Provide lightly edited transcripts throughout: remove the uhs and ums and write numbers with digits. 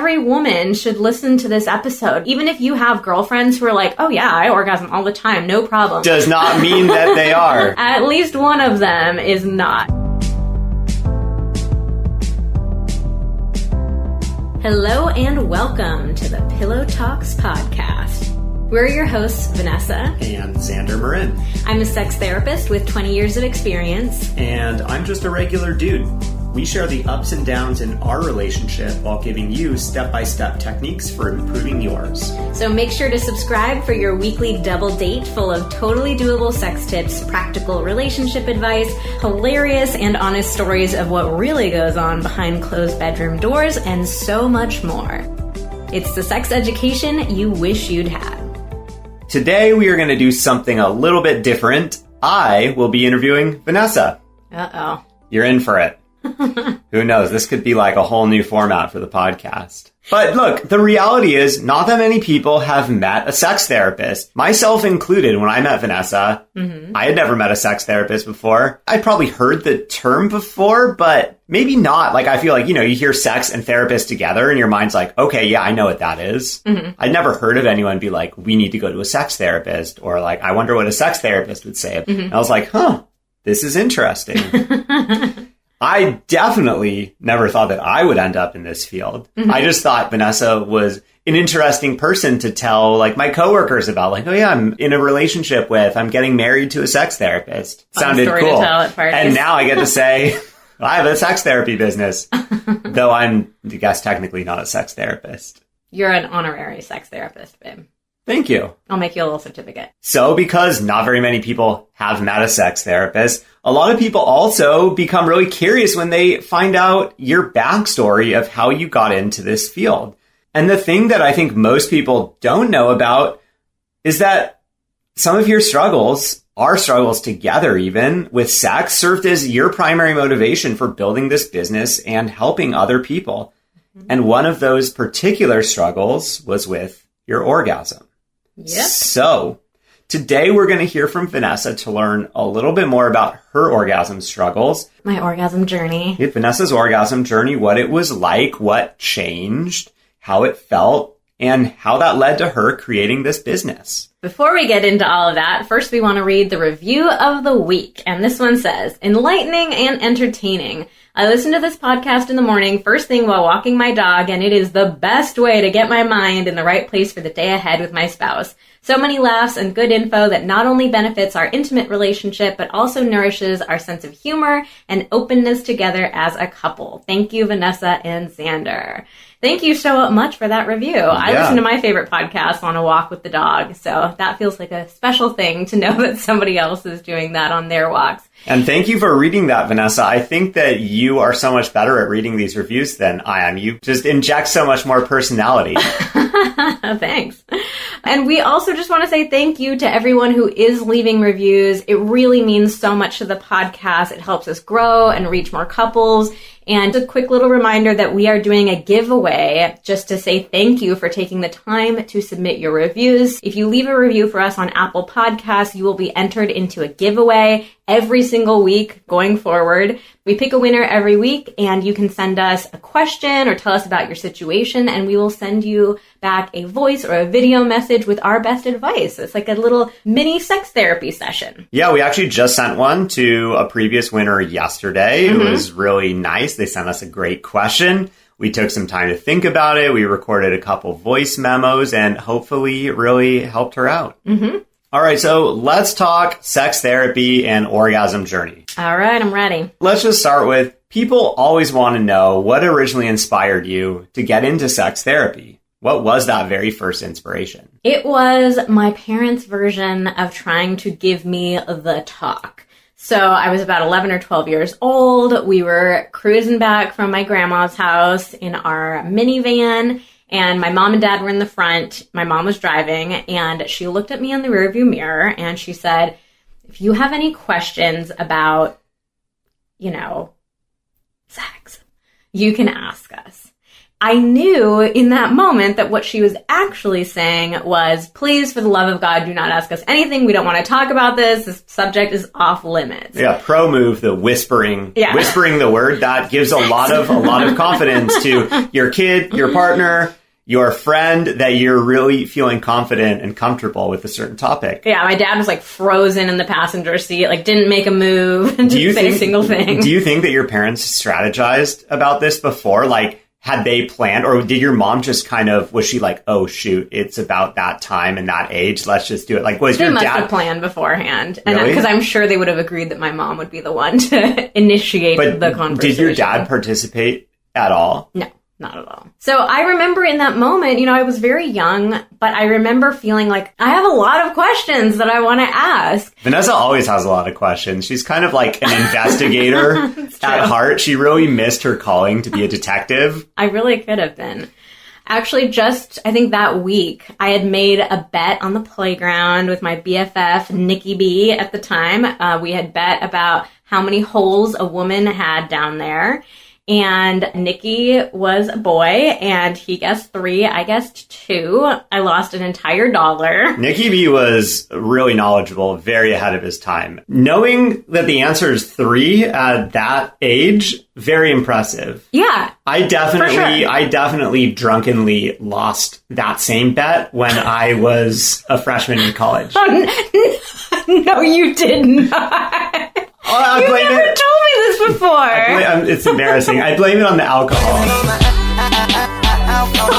every woman should listen to this episode. Even if you have girlfriends who are like, oh yeah, I orgasm all the time, no problem. Does not mean that they are. At least one of them is not. Hello and welcome to the Pillow Talks podcast. We're your hosts, Vanessa. And Xander Marin. I'm a sex therapist with 20 years of experience. And I'm just a regular dude. We share the ups and downs in our relationship while giving you step-by-step techniques for improving yours. So make sure to subscribe for your weekly double date full of totally doable sex tips, practical relationship advice, hilarious and honest stories of what really goes on behind closed bedroom doors, and so much more. It's the sex education you wish you'd had. Today we are going to do something a little bit different. I will be interviewing Vanessa. Uh-oh. You're in for it. Who knows? This could be like a whole new format for the podcast. But look, the reality is not that many people have met a sex therapist, myself included. When I met Vanessa, I had never met a sex therapist before. I'd probably heard the term before, but maybe not. Like, I feel like, you hear sex and therapist together and your mind's like, okay, yeah, I know what that is. I'd never heard of anyone be like, we need to go to a sex therapist, or like, I wonder what a sex therapist would say. And I was like, this is interesting. I definitely never thought that I would end up in this field. I just thought Vanessa was an interesting person to tell like my coworkers about, like, oh yeah, I'm in a relationship with, I'm getting married to a sex therapist. Sounded cool. To tell at parties. And now I get to say, I have a sex therapy business, though I'm, I guess, technically not a sex therapist. You're an honorary sex therapist, babe. Thank you. I'll make you a little certificate. So because not very many people have met a sex therapist, a lot of people also become really curious when they find out your backstory of how you got into this field. And the thing that I think most people don't know about is that some of your struggles, our struggles together even, with sex served as your primary motivation for building this business and helping other people. And one of those particular struggles was with your orgasm. Yep. So today we're going to hear from Vanessa to learn a little bit more about her orgasm struggles. My orgasm journey. Yeah, Vanessa's orgasm journey, what it was like, what changed, how it felt, and how that led to her creating this business. Before we get into all of that, first we want to read the review of the week. And this one says, enlightening and entertaining. I listen to this podcast in the morning, first thing while walking my dog, and it is the best way to get my mind in the right place for the day ahead with my spouse. So many laughs and good info that not only benefits our intimate relationship, but also nourishes our sense of humor and openness together as a couple. Thank you, Vanessa and Xander. Thank you so much for that review. Yeah. I listen to my favorite podcast on a walk with the dog, so that feels like a special thing to know that somebody else is doing that on their walks. And thank you for reading that, Vanessa. I think that you are so much better at reading these reviews than I am. You just inject so much more personality. Thanks. And we also just want to say thank you to everyone who is leaving reviews. It really means so much to the podcast. It helps us grow and reach more couples. And a quick little reminder that we are doing a giveaway just to say thank you for taking the time to submit your reviews. If you leave a review for us on Apple Podcasts, you will be entered into a giveaway every single week going forward. We pick a winner every week, and you can send us a question or tell us about your situation, and we will send you back a voice or a video message with our best advice. It's like a little mini sex therapy session. Yeah, we actually just sent one to a previous winner yesterday. It was really nice. They sent us a great question. We took some time to think about it. We recorded a couple voice memos and hopefully it really helped her out. All right, so let's talk sex therapy and orgasm journey. All right, I'm ready. Let's just start with, people always want to know what originally inspired you to get into sex therapy. What was that very first inspiration? It was my parents' version of trying to give me the talk. So I was about 11 or 12 years old. We were cruising back from my grandma's house in our minivan, and my mom and dad were in the front. My mom was driving, and she looked at me in the rearview mirror, and she said, if you have any questions about, sex, you can ask us. I knew in that moment that what she was actually saying was, please, for the love of God, do not ask us anything. We don't want to talk about this. This subject is off limits. Yeah, pro move, the whispering the word. That gives a lot of confidence to your kid, your partner, your friend, that you're really feeling confident and comfortable with a certain topic. Yeah, my dad was like frozen in the passenger seat, like didn't make a move, didn't say a single thing. Do you think that your parents strategized about this before? Like, had they planned, or did your mom just kind of, was she like, oh shoot, it's about that time and that age, let's just do it? Like, was they your must dad have planned beforehand? Really? And because I'm sure they would have agreed that my mom would be the one to initiate the conversation. Did your dad participate at all? No. Not at all. So I remember in that moment, I was very young, but I remember feeling like I have a lot of questions that I want to ask. Vanessa always has a lot of questions. She's kind of like an investigator at heart. She really missed her calling to be a detective. I really could have been. Actually, I think that week, I had made a bet on the playground with my BFF, Nikki B, at the time. We had bet about how many holes a woman had down there. And Nikki was a boy, and he guessed 3. I guessed 2. I lost an entire $1. Nikki B was really knowledgeable, very ahead of his time. Knowing that the answer is 3 at that age, very impressive. Yeah. I definitely drunkenly lost that same bet when I was a freshman in college. Oh, no, you did not. Oh, you never told me this before. It's embarrassing. I blame it on the alcohol.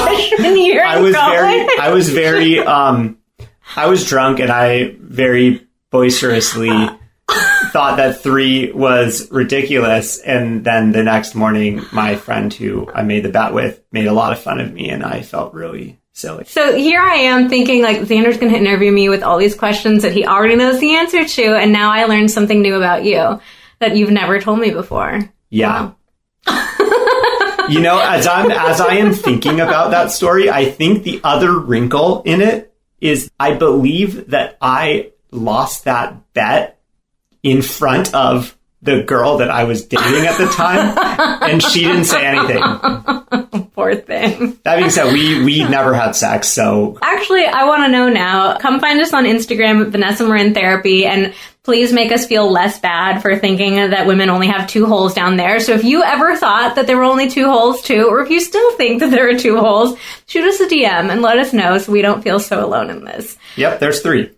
Freshman year I was drunk, and I very boisterously thought that 3 was ridiculous. And then the next morning, my friend who I made the bet with made a lot of fun of me, and I felt really silly. So here I am thinking like Xander's going to interview me with all these questions that he already knows the answer to, and now I learned something new about you that you've never told me before. Yeah. Wow. As I am thinking about that story, I think the other wrinkle in it is I believe that I lost that bet in front of the girl that I was dating at the time, and she didn't say anything. Poor thing. That being said, we never had sex, so... Actually, I want to know now. Come find us on Instagram, Vanessa Marin Therapy, and please make us feel less bad for thinking that women only have 2 holes down there. So if you ever thought that there were only 2 holes too, or if you still think that there are 2 holes, shoot us a DM and let us know so we don't feel so alone in this. Yep, there's 3.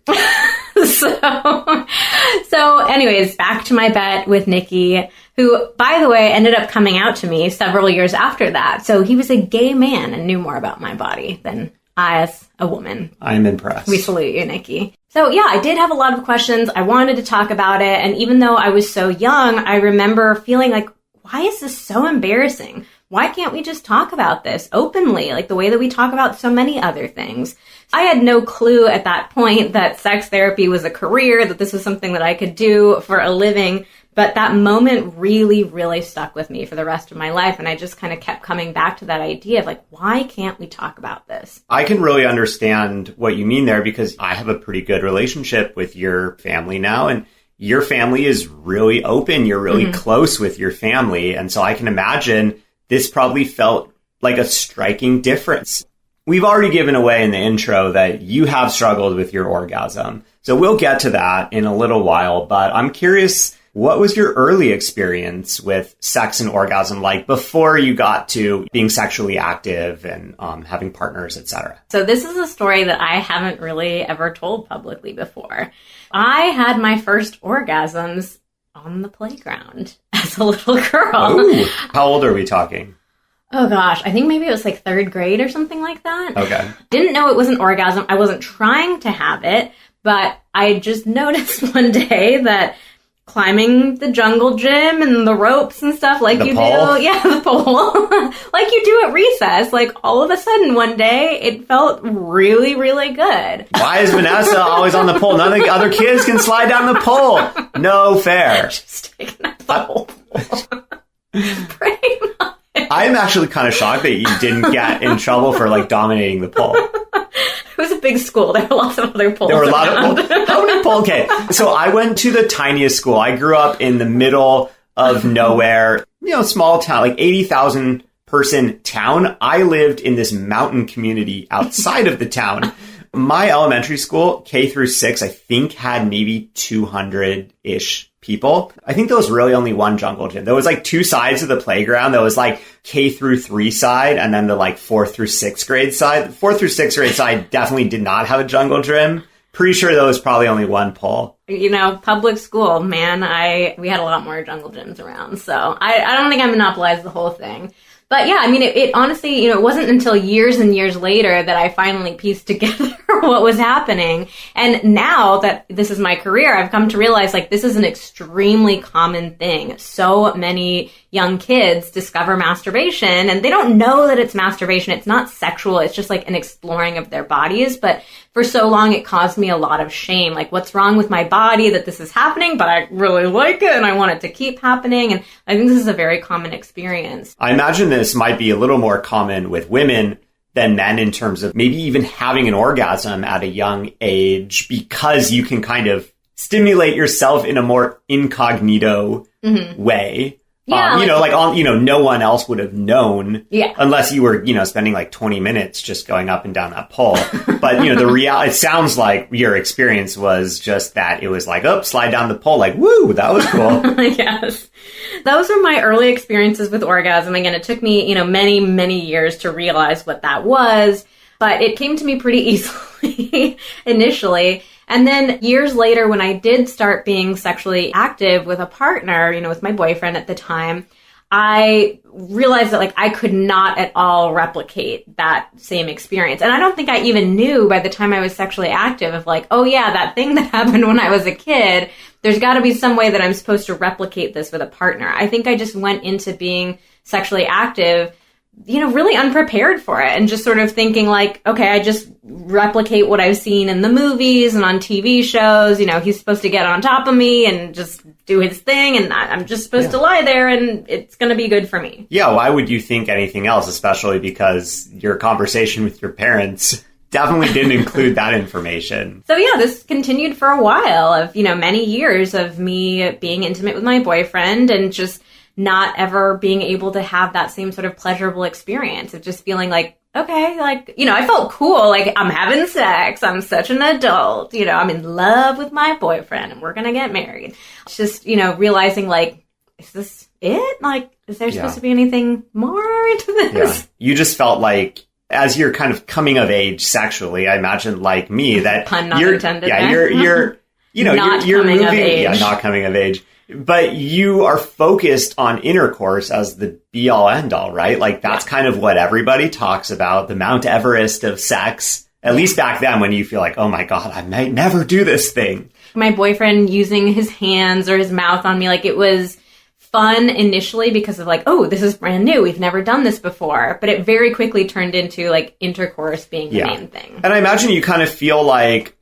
So anyways, back to my bet with Nikki, who, by the way, ended up coming out to me several years after that. So he was a gay man and knew more about my body than I as a woman. I'm impressed. We salute you, Nikki. So yeah, I did have a lot of questions. I wanted to talk about it. And even though I was so young, I remember feeling like, why is this so embarrassing? Why can't we just talk about this openly, like the way that we talk about so many other things? I had no clue at that point that sex therapy was a career, that this was something that I could do for a living. But that moment really, really stuck with me for the rest of my life. And I just kind of kept coming back to that idea of like, why can't we talk about this? I can really understand what you mean there, because I have a pretty good relationship with your family now. And your family is really open. You're really close with your family. And so I can imagine this probably felt like a striking difference. We've already given away in the intro that you have struggled with your orgasm. So we'll get to that in a little while. But I'm curious, what was your early experience with sex and orgasm like before you got to being sexually active and having partners, etc.? So this is a story that I haven't really ever told publicly before. I had my first orgasms on the playground as a little girl. Ooh, how old are we talking? Oh gosh, I think maybe it was like 3rd grade or something like that. Okay. Didn't know it was an orgasm. I wasn't trying to have it, but I just noticed one day that climbing the jungle gym and the ropes and stuff like the you pole. do. Yeah, the pole. Like you do at recess. Like all of a sudden one day it felt really, really good. Why is Vanessa always on the pole? None of the other kids can slide down the pole. No fair. Just taking up the whole pole. Pretty much. I'm actually kind of shocked that you didn't get in trouble for like dominating the pole. It was a big school. There were lots of other poles. There were a lot of poles. How many poles? Okay, so I went to the tiniest school. I grew up in the middle of nowhere, small town, like 80,000 person town. I lived in this mountain community outside of the town. My elementary school, K through 6, I think had maybe 200-ish people. I think there was really only one jungle gym. There was like 2 sides of the playground. There was like K through 3 side and then the like 4th through 6th grade side. The 4th through 6th grade side definitely did not have a jungle gym. Pretty sure there was probably only one pole. You know, public school, man, we had a lot more jungle gyms around. So I don't think I monopolized the whole thing. But yeah, I mean, it honestly, you know, it wasn't until years and years later that I finally pieced together what was happening. And now that this is my career, I've come to realize, like, this is an extremely common thing. So many young kids discover masturbation and they don't know that it's masturbation. It's not sexual. It's just like an exploring of their bodies. But for so long, it caused me a lot of shame. Like, what's wrong with my body that this is happening? But I really like it and I want it to keep happening. And I think this is a very common experience. I imagine this might be a little more common with women than men in terms of maybe even having an orgasm at a young age, because you can kind of stimulate yourself in a more incognito way. Yeah, no one else would have known unless you were, spending like 20 minutes just going up and down that pole. But, it sounds like your experience was just that it was like, slide down the pole, like, woo, that was cool. Yes. Those were my early experiences with orgasm. Again, it took me, many, many years to realize what that was, but it came to me pretty easily initially. And then years later, when I did start being sexually active with a partner, with my boyfriend at the time, I realized that I could not at all replicate that same experience. And I don't think I even knew by the time I was sexually active of that thing that happened when I was a kid, there's got to be some way that I'm supposed to replicate this with a partner. I think I just went into being sexually active really unprepared for it and just sort of thinking okay, I just replicate what I've seen in the movies and on TV shows. He's supposed to get on top of me and just do his thing and I'm just supposed to lie there and it's going to be good for me. Yeah, why would you think anything else, especially because your conversation with your parents definitely didn't include that information. So yeah, this continued for a while of, many years of me being intimate with my boyfriend and just not ever being able to have that same sort of pleasurable experience of just feeling okay, I felt cool. I'm having sex. I'm such an adult. I'm in love with my boyfriend and we're going to get married. It's just, realizing is this it? Is there supposed to be anything more into this? Yeah. You just felt as you're kind of coming of age sexually, I imagine like me that pun not intended. Yeah, you're not coming of age. But you are focused on intercourse as the be-all, end-all, right? That's kind of what everybody talks about, the Mount Everest of sex, at least back then when you feel oh my God, I might never do this thing. My boyfriend using his hands or his mouth on me, it was fun initially because of this is brand new. We've never done this before. But it very quickly turned into intercourse being the main thing. And I imagine you kind of feel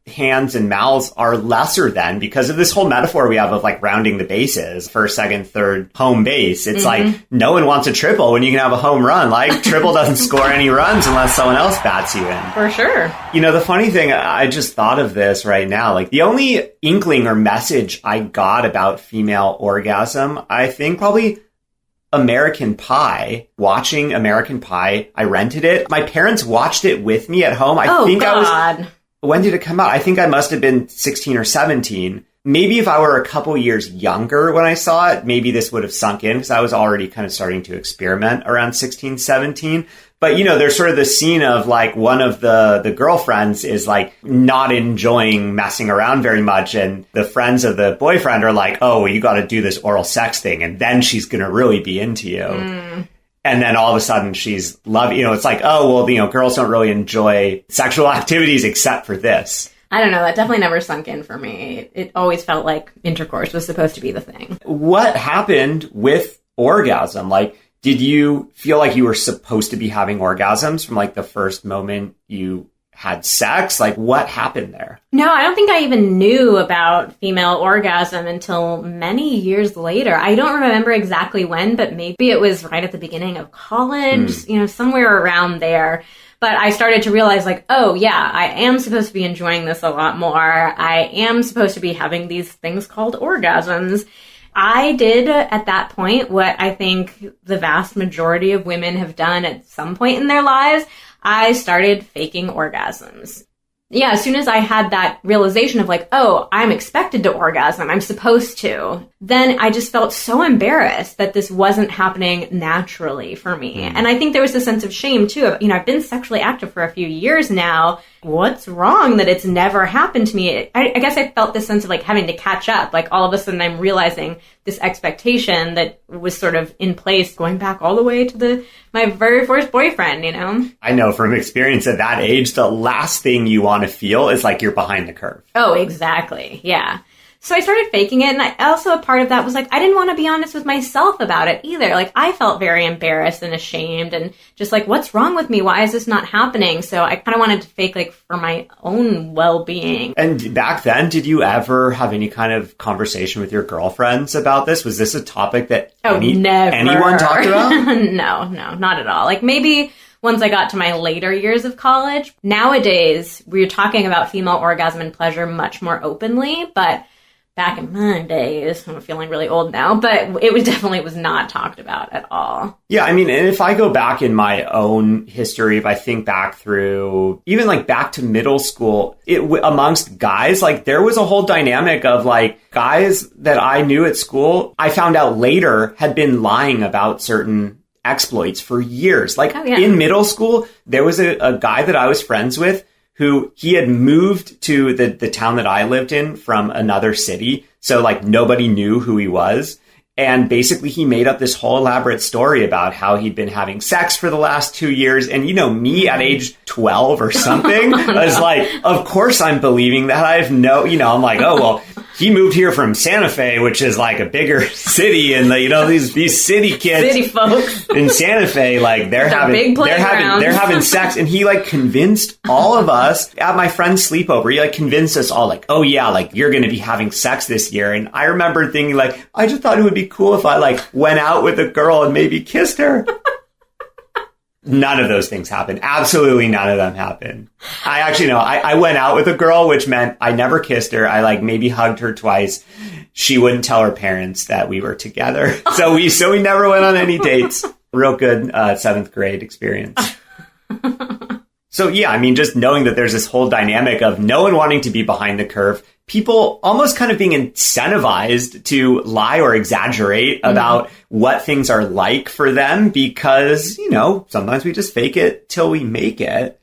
hands and mouths are lesser then because of this whole metaphor we have of rounding the bases, first, second, third, home base. It's no one wants a triple when you can have a home run. Triple doesn't score any runs unless someone else bats you in. For sure. The funny thing, I just thought of this right now. The only inkling or message I got about female orgasm, I think probably American Pie. Watching American Pie, I rented it. My parents watched it with me at home. When did it come out? I think I must have been 16 or 17. Maybe if I were a couple years younger when I saw it, maybe this would have sunk in because I was already kind of starting to experiment around 16, 17. But, there's sort of the scene of one of the girlfriends is not enjoying messing around very much. And the friends of the boyfriend are oh, you got to do this oral sex thing. And then she's going to really be into you. Mm. And then all of a sudden she's loving, it's girls don't really enjoy sexual activities except for this. I don't know. That definitely never sunk in for me. It always felt like intercourse was supposed to be the thing. What happened with orgasm? Did you feel like you were supposed to be having orgasms from the first moment you had sex? What happened there? No, I don't think I even knew about female orgasm until many years later. I don't remember exactly when, but maybe it was right at the beginning of college, somewhere around there. But I started to realize oh yeah, I am supposed to be enjoying this a lot more. I am supposed to be having these things called orgasms. I did at that point what I think the vast majority of women have done at some point in their lives. I started faking orgasms. Yeah, as soon as I had that realization of like, oh, I'm expected to orgasm, I'm supposed to, then I just felt so embarrassed that this wasn't happening naturally for me. And I think there was a sense of shame too. I've been sexually active for a few years now. What's wrong that it's never happened to me? I guess I felt this sense of like having to catch up. Like all of a sudden I'm realizing this expectation that was sort of in place going back all the way to my very first boyfriend, I know from experience at that age, the last thing you want to feel is like you're behind the curve. Oh, exactly. Yeah. So I started faking it. And a part of that was like, I didn't want to be honest with myself about it either. Like I felt very embarrassed and ashamed and just like, what's wrong with me? Why is this not happening? So I kind of wanted to fake like for my own well-being. And back then, did you ever have any kind of conversation with your girlfriends about this? Was this a topic that never. anyone talked about? No, not at all. Like maybe once I got to my later years of college. Nowadays, we're talking about female orgasm and pleasure much more openly, but back in my days, I'm feeling really old now, but it definitely was not talked about at all. Yeah, I mean, and if I go back in my own history, if I think back through, even like back to middle school, amongst guys, like there was a whole dynamic of like guys that I knew at school, I found out later had been lying about certain exploits for years. Like in middle school, there was a guy that I was friends with who he had moved to the town that I lived in from another city. So like nobody knew who he was. And basically he made up this whole elaborate story about how he'd been having sex for the last 2 years. And, me at age 12 or something, I was like, of course I'm believing that. I'm like, oh, well, he moved here from Santa Fe, which is like a bigger city. And, these city kids. City folks. In Santa Fe, like they're having sex. And he like convinced all of us at my friend's sleepover. He like convinced us all like, oh yeah, like you're going to be having sex this year. And I remember thinking like, I just thought it would be cool if I like went out with a girl and maybe kissed her. None of those things happened. Absolutely none of them happened. I actually know I went out with a girl, which meant I never kissed her. I like maybe hugged her twice. She wouldn't tell her parents that we were together. So we never went on any dates. Real good 7th grade experience. So yeah, I mean, just knowing that there's this whole dynamic of no one wanting to be behind the curve, people almost kind of being incentivized to lie or exaggerate about what things are like for them because, sometimes we just fake it till we make it.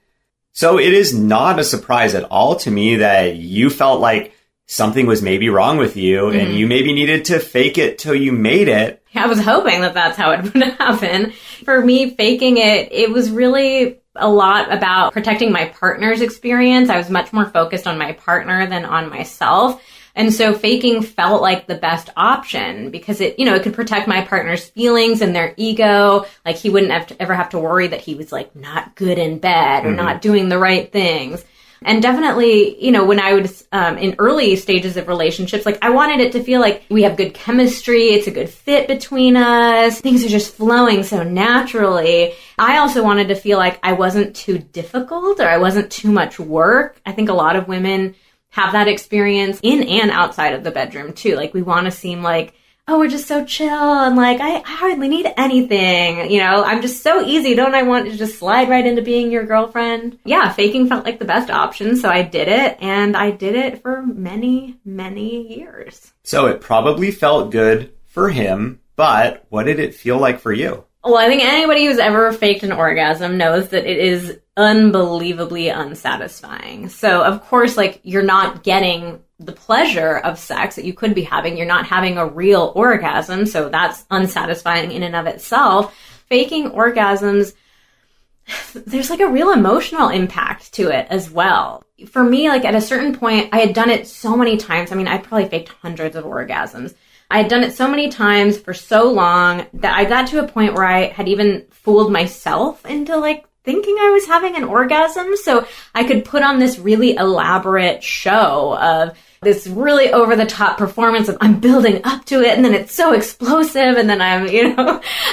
So it is not a surprise at all to me that you felt like something was maybe wrong with you and you maybe needed to fake it till you made it. I was hoping that that's how it would happen. For me, faking it was really a lot about protecting my partner's experience. I was much more focused on my partner than on myself. And so faking felt like the best option because it could protect my partner's feelings and their ego. Like he wouldn't ever have to worry that he was like not good in bed or not doing the right things. And definitely, when I was in early stages of relationships, like I wanted it to feel like we have good chemistry. It's a good fit between us. Things are just flowing so naturally. I also wanted to feel like I wasn't too difficult or I wasn't too much work. I think a lot of women have that experience in and outside of the bedroom too. Like we want to seem like, oh, we're just so chill and like I hardly need anything. I'm just so easy. Don't I want to just slide right into being your girlfriend? Yeah, faking felt like the best option. So I did it and I did it for many, many years. So it probably felt good for him, but what did it feel like for you? Well, I think anybody who's ever faked an orgasm knows that it is unbelievably unsatisfying. So, of course, like, you're not getting the pleasure of sex that you could be having. You're not having a real orgasm, so that's unsatisfying in and of itself. Faking orgasms, there's like a real emotional impact to it as well. For me, like at a certain point, I had done it so many times. I mean, I probably faked hundreds of orgasms. I had done it so many times for so long that I got to a point where I had even fooled myself into like thinking I was having an orgasm. So I could put on this really elaborate show of this really over the top performance of I'm building up to it and then it's so explosive and then I'm,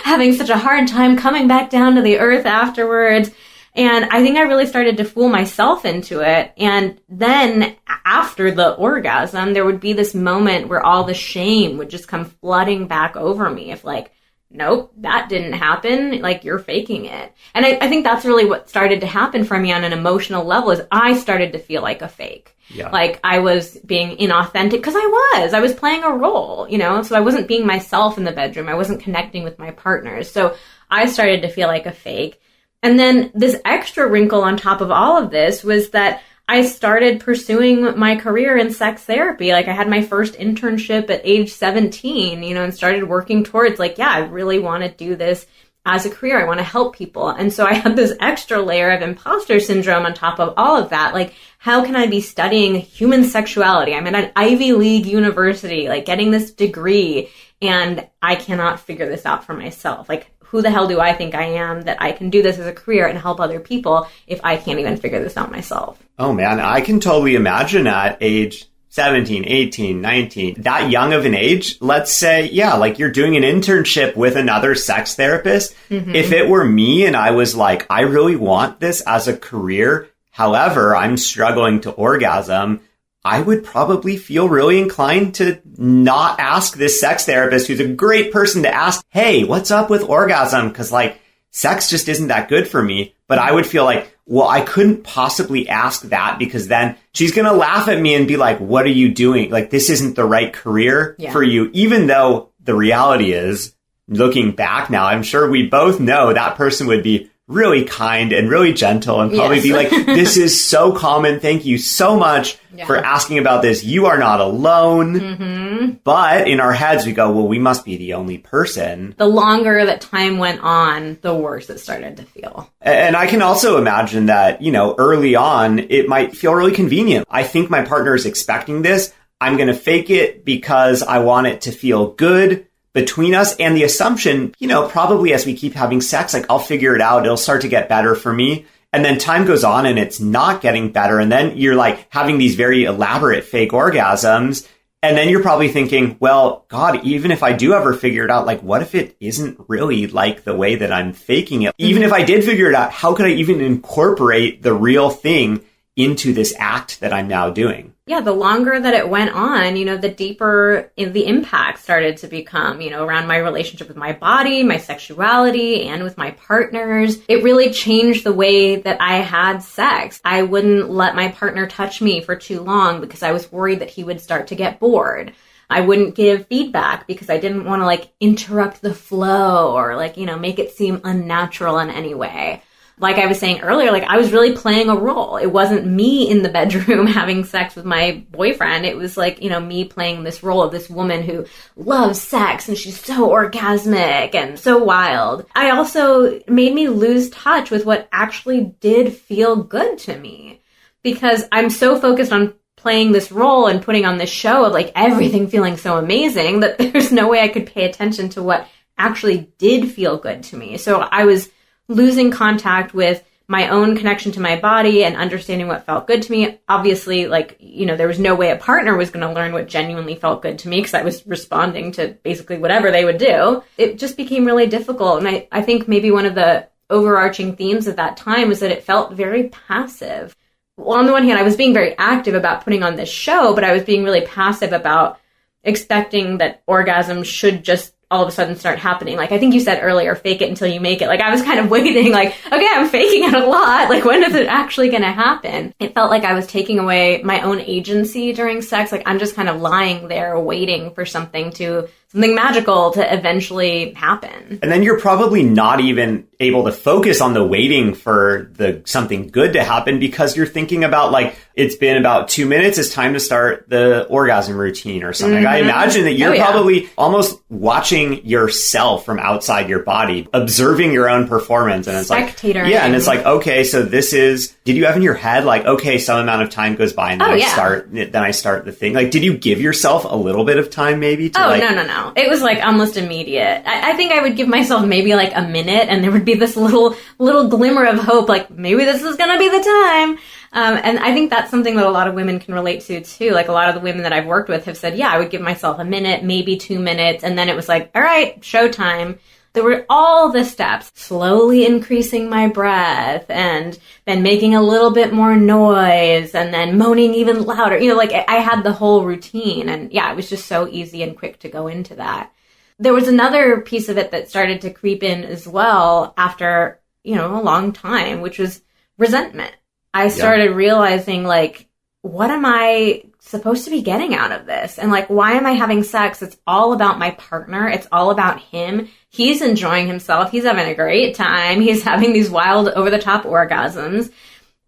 having such a hard time coming back down to the earth afterwards. And I think I really started to fool myself into it. And then after the orgasm, there would be this moment where all the shame would just come flooding back over me if like, nope, that didn't happen. Like, you're faking it. And I think that's really what started to happen for me on an emotional level is I started to feel like a fake. Yeah. Like I was being inauthentic because I was playing a role, you know, so I wasn't being myself in the bedroom. I wasn't connecting with my partners. So I started to feel like a fake. And then this extra wrinkle on top of all of this was that I started pursuing my career in sex therapy. Like I had my first internship at age 17, you know, and started working towards like, yeah, I really want to do this as a career. I want to help people. And so I had this extra layer of imposter syndrome on top of all of that. Like, how can I be studying human sexuality? I'm at an Ivy League university, like getting this degree, and I cannot figure this out for myself. Like, who the hell do I think I am that I can do this as a career and help other people if I can't even figure this out myself? Oh man, I can totally imagine at age 17, 18, 19, that young of an age, let's say, yeah, like you're doing an internship with another sex therapist. Mm-hmm. If it were me and I was like, I really want this as a career, however, I'm struggling to orgasm, I would probably feel really inclined to not ask this sex therapist, who's a great person to ask, hey, what's up with orgasm? Because like sex just isn't that good for me. But I would feel like, well, I couldn't possibly ask that because then she's going to laugh at me and be like, what are you doing? Like, this isn't the right career for you, even though the reality is, looking back now, I'm sure we both know that person would be really kind and really gentle and probably be like, this is so common. Thank you so much for asking about this. You are not alone. Mm-hmm. But in our heads, we go, well, we must be the only person. The longer that time went on, the worse it started to feel. And I can also imagine that, you know, early on, it might feel really convenient. I think my partner is expecting this. I'm going to fake it because I want it to feel good between us, and the assumption, you know, probably as we keep having sex, like I'll figure it out. It'll start to get better for me. And then time goes on and it's not getting better. And then you're like having these very elaborate fake orgasms. And then you're probably thinking, well, God, even if I do ever figure it out, like what if it isn't really like the way that I'm faking it? Even if I did figure it out, how could I even incorporate the real thing into this act that I'm now doing? Yeah, the longer that it went on, you know, the deeper the impact started to become, you know, around my relationship with my body, my sexuality, and with my partners. It really changed the way that I had sex. I wouldn't let my partner touch me for too long because I was worried that he would start to get bored. I wouldn't give feedback because I didn't want to like interrupt the flow or like, you know, make it seem unnatural in any way. Like I was saying earlier, like I was really playing a role. It wasn't me in the bedroom having sex with my boyfriend. It was like, you know, me playing this role of this woman who loves sex and she's so orgasmic and so wild. I also made me lose touch with what actually did feel good to me because I'm so focused on playing this role and putting on this show of like everything feeling so amazing that there's no way I could pay attention to what actually did feel good to me. So I was losing contact with my own connection to my body and understanding what felt good to me. Obviously, like, you know, there was no way a partner was going to learn what genuinely felt good to me because I was responding to basically whatever they would do. It just became really difficult. And I think maybe one of the overarching themes of that time was that it felt very passive. Well, on the one hand, I was being very active about putting on this show, but I was being really passive about expecting that orgasms should just all of a sudden start happening. Like I think you said earlier, fake it until you make it. Like I was kind of waiting like, okay, I'm faking it a lot. Like when is it actually going to happen? It felt like I was taking away my own agency during sex. Like I'm just kind of lying there waiting for something magical to eventually happen. And then you're probably not even able to focus on the waiting for something good to happen because you're thinking about like, it's been about 2 minutes. It's time to start the orgasm routine or something. Mm-hmm. I imagine that you're probably almost watching yourself from outside your body, observing your own performance. And it's spectator. Like, and it's like, okay, so this is, did you have in your head like, okay, some amount of time goes by and then I start the thing. Like, did you give yourself a little bit of time maybe to No. It was like almost immediate. I think I would give myself maybe like a minute and there would be this little glimmer of hope, like maybe this is going to be the time. And I think that's something that a lot of women can relate to too. Like a lot of the women that I've worked with have said, yeah, I would give myself a minute, maybe 2 minutes. And then it was like, all right, showtime. There were all the steps, slowly increasing my breath and then making a little bit more noise and then moaning even louder. Like I had the whole routine, and yeah, it was just so easy and quick to go into that. There was another piece of it that started to creep in as well after, a long time, which was resentment. I started realizing, like, what am I supposed to be getting out of this? And like, why am I having sex? It's all about my partner. It's all about him. He's enjoying himself. He's having a great time. He's having these wild over-the-top orgasms.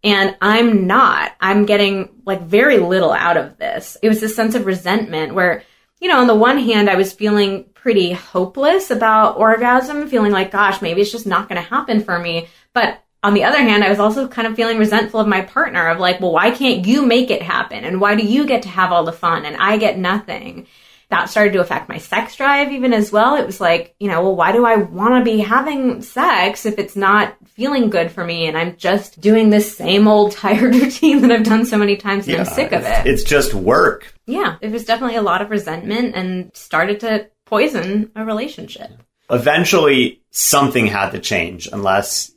And I'm not. I'm getting like very little out of this. It was this sense of resentment where, on the one hand, I was feeling pretty hopeless about orgasm, feeling like, gosh, maybe it's just not going to happen for me. But on the other hand, I was also kind of feeling resentful of my partner of like, well, why can't you make it happen? And why do you get to have all the fun and I get nothing? That started to affect my sex drive even as well. It was like, well, why do I want to be having sex if it's not feeling good for me? And I'm just doing this same old tired routine that I've done so many times and I'm sick of it. It's just work. Yeah, it was definitely a lot of resentment and started to poison a relationship. Eventually, something had to change unless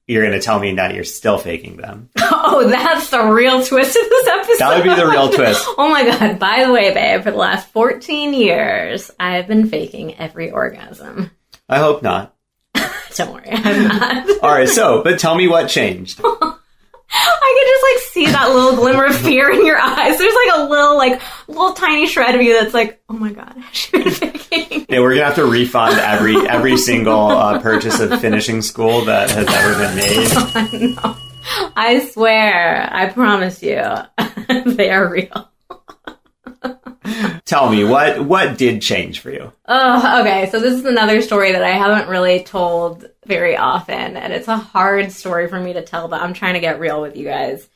you're going to tell me that you're still faking them. Oh, that's the real twist of this episode. That would be the real twist. Oh my God. By the way, babe, for the last 14 years, I've been faking every orgasm. I hope not. Don't worry, I'm not. All right, but tell me what changed. I could just like see that little glimmer of fear in your eyes. There's like a little tiny shred of you that's like, oh my God, I've been faking. Yeah, we're gonna have to refund every single purchase of finishing school that has ever been made. Oh, no. I swear, I promise you, they are real. Tell me, what did change for you? Oh, okay. So this is another story that I haven't really told very often, and it's a hard story for me to tell, but I'm trying to get real with you guys.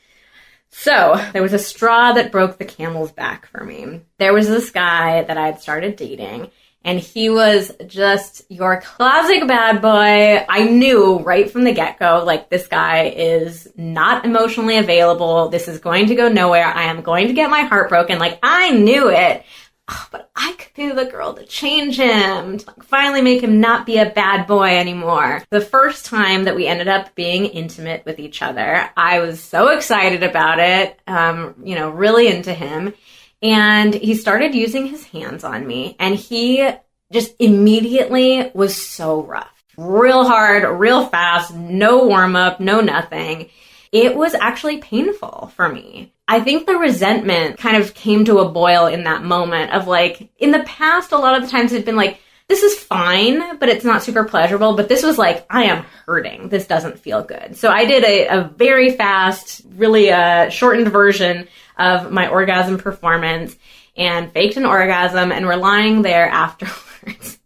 So there was a straw that broke the camel's back for me. There was this guy that I'd started dating, and he was just your classic bad boy. I knew right from the get-go, like, this guy is not emotionally available. This is going to go nowhere. I am going to get my heart broken. Like, I knew it. Oh, but I could be the girl to change him, to like finally make him not be a bad boy anymore. The first time that we ended up being intimate with each other, I was so excited about it, really into him. And he started using his hands on me, and he just immediately was so rough. Real hard, real fast, no warm-up, no nothing. It was actually painful for me. I think the resentment kind of came to a boil in that moment of like, in the past, a lot of the times it'd been like, this is fine, but it's not super pleasurable. But this was like, I am hurting. This doesn't feel good. So I did a very fast, really shortened version of my orgasm performance and faked an orgasm, and we're lying there afterwards.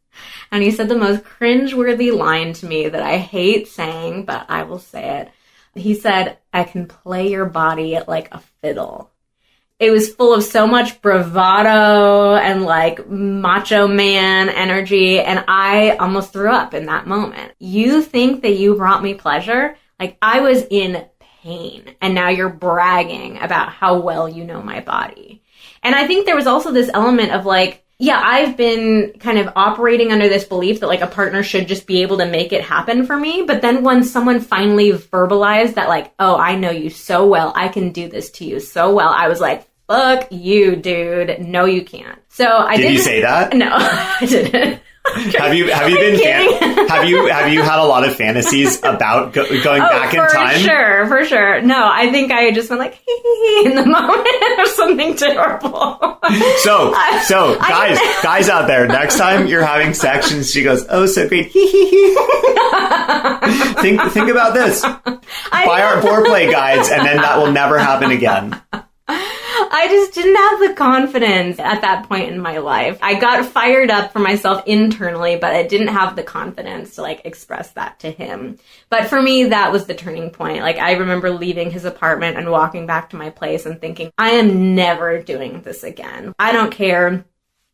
And he said the most cringe-worthy line to me that I hate saying, but I will say it. He said, I can play your body like a fiddle. It was full of so much bravado and like macho man energy, and I almost threw up in that moment. You think that you brought me pleasure? Like, I was in pain, and now you're bragging about how well you know my body. And I think there was also this element of like, yeah, I've been kind of operating under this belief that like a partner should just be able to make it happen for me. But then when someone finally verbalized that like, oh, I know you so well, I can do this to you so well, I was like, fuck you, dude. No, you can't. So I didn't. Did you say that? No, I didn't. Have you have you had a lot of fantasies about going back in time? For sure. No, I think I just went like in the moment of something terrible. So guys out there, next time you're having sex and she goes, "Oh, so great." Think about this. Buy our foreplay guides, and then that will never happen again. I just didn't have the confidence at that point in my life. I got fired up for myself internally, but I didn't have the confidence to like express that to him. But for me, that was the turning point. Like, I remember leaving his apartment and walking back to my place and thinking, I am never doing this again. I don't care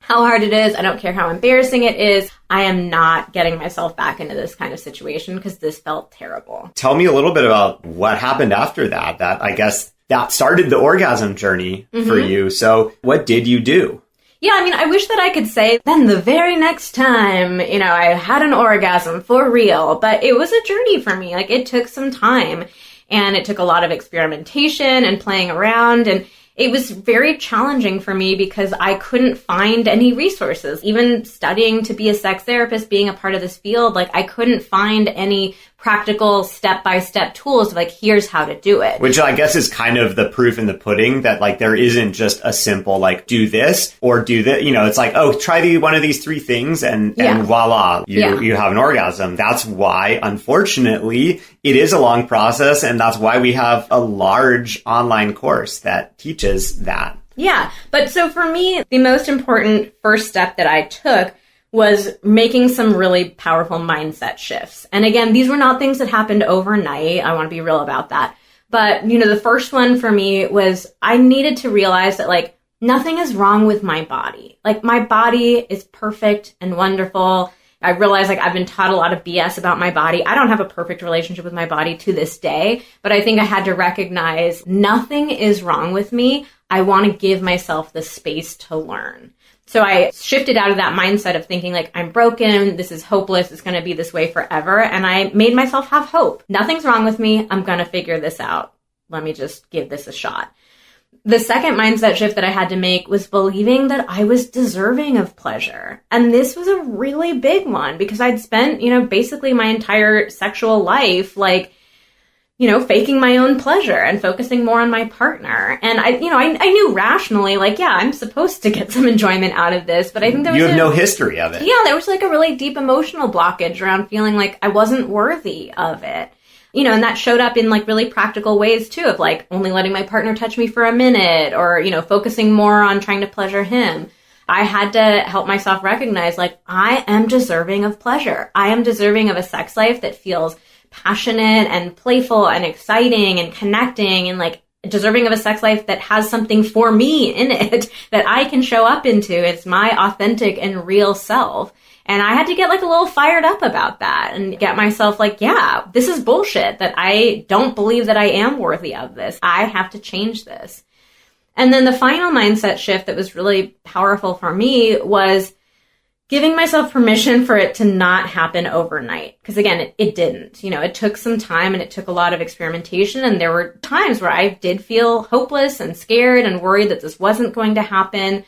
how hard it is. I don't care how embarrassing it is. I am not getting myself back into this kind of situation because this felt terrible. Tell me a little bit about what happened after that. That, I guess, that started the orgasm journey for you. So what did you do? Yeah, I mean, I wish that I could say, then the very next time, I had an orgasm for real, but it was a journey for me. Like, it took some time, and it took a lot of experimentation and playing around, and it was very challenging for me because I couldn't find any resources. Even studying to be a sex therapist, being a part of this field, like, I couldn't find any practical step-by-step tools of, like, here's how to do it. Which I guess is kind of the proof in the pudding that, like, there isn't just a simple, like, do this or do that. It's like, oh, try one of these 3 things and voila, you have an orgasm. That's why, unfortunately, it is a long process, and that's why we have a large online course that teaches that. Yeah, but so for me, the most important first step that I took was making some really powerful mindset shifts. And again, these were not things that happened overnight. I want to be real about that. But, the first one for me was I needed to realize that, like, nothing is wrong with my body. Like, my body is perfect and wonderful. I realized, like, I've been taught a lot of BS about my body. I don't have a perfect relationship with my body to this day, but I think I had to recognize nothing is wrong with me. I want to give myself the space to learn. So I shifted out of that mindset of thinking, like, I'm broken, this is hopeless, it's going to be this way forever. And I made myself have hope. Nothing's wrong with me. I'm going to figure this out. Let me just give this a shot. The second mindset shift that I had to make was believing that I was deserving of pleasure. And this was a really big one because I'd spent, basically my entire sexual life, like, faking my own pleasure and focusing more on my partner. And I knew rationally, like, yeah, I'm supposed to get some enjoyment out of this, but I think you have no history of it. Yeah, there was like a really deep emotional blockage around feeling like I wasn't worthy of it. And that showed up in, like, really practical ways too, of, like, only letting my partner touch me for a minute or, focusing more on trying to pleasure him. I had to help myself recognize, like, I am deserving of pleasure. I am deserving of a sex life that feels passionate and playful and exciting and connecting, and, like, deserving of a sex life that has something for me in it that I can show up into. It's my authentic and real self. And I had to get, like, a little fired up about that and get myself like, yeah, this is bullshit, that I don't believe that I am worthy of this. I have to change this. And then the final mindset shift that was really powerful for me was giving myself permission for it to not happen overnight. Because again, it didn't. It took some time and it took a lot of experimentation. And there were times where I did feel hopeless and scared and worried that this wasn't going to happen.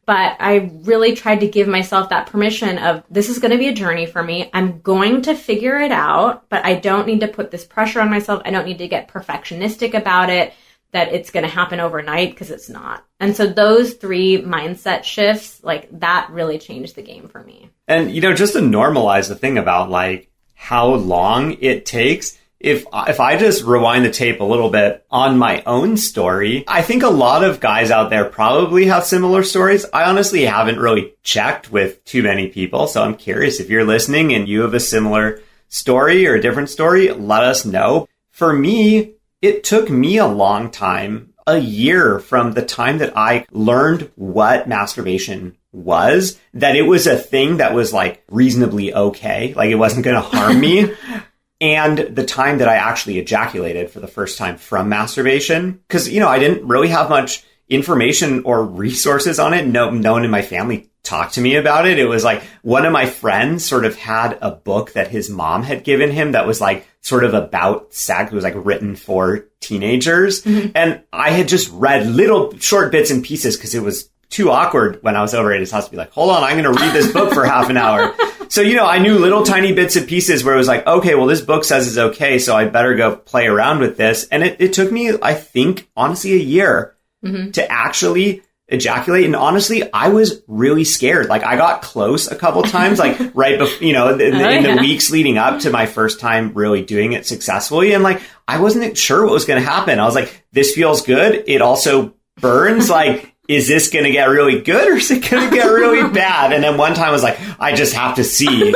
But I really tried to give myself that permission of, this is going to be a journey for me. I'm going to figure it out, but I don't need to put this pressure on myself. I don't need to get perfectionistic about it, that it's going to happen overnight, because it's not. And so those 3 mindset shifts, like, that really changed the game for me. And, just to normalize the thing about, like, how long it takes, if I just rewind the tape a little bit on my own story, I think a lot of guys out there probably have similar stories. I honestly haven't really checked with too many people, so I'm curious if you're listening and you have a similar story or a different story, let us know. For me, it took me a long time, a year from the time that I learned what masturbation was, that it was a thing that was, like, reasonably okay, like, it wasn't going to harm me. And the time that I actually ejaculated for the first time from masturbation. Because, I didn't really have much information or resources on it. No one in my family talked to me about it. It was like one of my friends sort of had a book that his mom had given him that was, like, sort of about sex. It was, like, written for teenagers. Mm-hmm. And I had just read little short bits and pieces because it was too awkward when I was over at his house to be like, hold on, I'm going to read this book for half an hour. So, I knew little tiny bits and pieces where it was like, okay, well, this book says it's okay, so I better go play around with this. And it took me, I think, honestly, a year to actually ejaculate. And honestly, I was really scared. Like, I got close a couple times, like, right before, in the weeks leading up to my first time really doing it successfully. And, like, I wasn't sure what was going to happen. I was like, this feels good. It also burns. Like, is this going to get really good or is it going to get really bad? And then one time I was like, I just have to see.